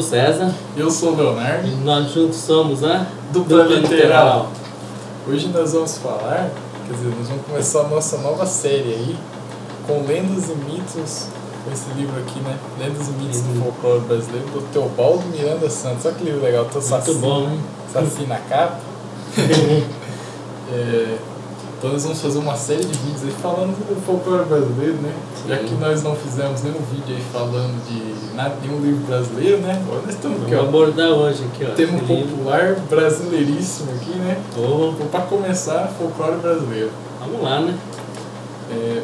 César. Eu sou o Leonardo. E nós juntos somos a Dupla Literal. Hoje nós vamos falar, quer dizer, nós vamos começar a nossa nova série aí, com lendas e mitos, com esse livro aqui, né? Lendas e mitos do folclore brasileiro, do Teobaldo Miranda Santos. Olha que livro legal, tô Saci. Muito bom, hein? Saci na capa. Então nós vamos fazer uma série de vídeos aí falando do folclore brasileiro, né? Sim. Já que nós não fizemos nenhum vídeo aí falando de nada, nenhum livro brasileiro, né? Agora nós estamos aqui, ó. Vamos abordar hoje aqui, ó. Tema popular brasileiríssimo aqui, né? Para começar, folclore brasileiro. Vamos lá, né?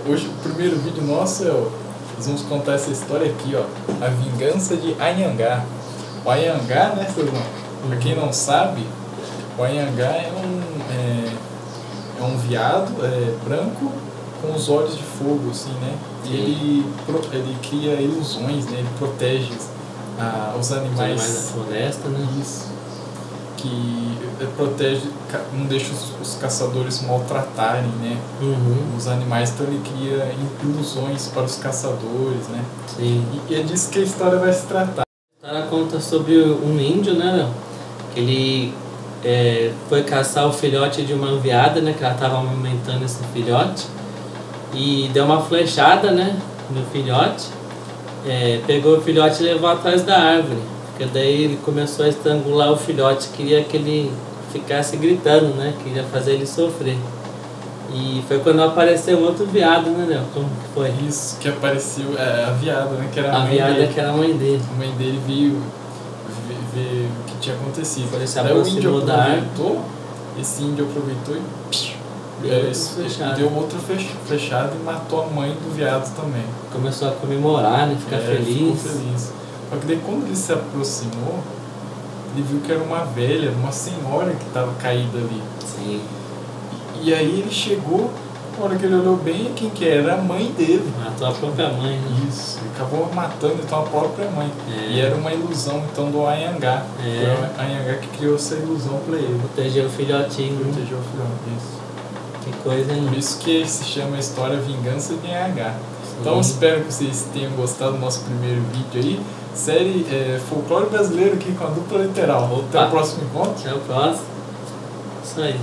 Hoje o primeiro vídeo nosso nós vamos contar essa história aqui, ó. A Vingança de Anhangá. O Anhangá, né, Cezão? Pra quem não sabe, o Anhangá é um veado branco com os olhos de fogo, assim, né? E ele cria ilusões, né? Ele protege os animais da floresta, né? Isso. Que protege, não deixa os caçadores maltratarem, né? Os animais, então ele cria ilusões para os caçadores, né? Sim. E é disso que a história vai se tratar. A história conta sobre um índio, né? Que ele foi caçar o filhote de uma veada, né? Que ela estava amamentando esse filhote. E deu uma flechada, né? No filhote. Pegou o filhote e levou atrás da árvore. Porque daí ele começou a estrangular o filhote. Queria que ele ficasse gritando, né? Queria fazer ele sofrer. E foi quando apareceu outro veado, né, Léo? Como foi? Isso, que apareceu a veada, né? Que era a veada dele. Que era a mãe dele. A mãe dele veio ver o que tinha acontecido. Ele se Daí o índio aproveitou, esse índio aproveitou e deu outra flechada e matou a mãe do veado também. Começou a comemorar, né? Ficar feliz. Ficou feliz. Só que daí quando ele se aproximou, ele viu que era uma velha, uma senhora que estava caída ali. Sim. E aí ele chegou, na hora que ele olhou bem, quem que era? A mãe dele. Matou a própria mãe, né? Isso, ele acabou matando então a própria mãe. E era uma ilusão então do Anhangá. Foi o Anhangá que criou essa ilusão para ele. Protegeu o filhotinho. Protegeu o filhote, isso. Que coisa, hein? Por isso que se chama a história Vingança de Anhangá. Então espero que vocês tenham gostado do nosso primeiro vídeo aí. Série folclore brasileiro aqui com a Dupla Literal. Até o próximo encontro. Até o próximo. Isso aí.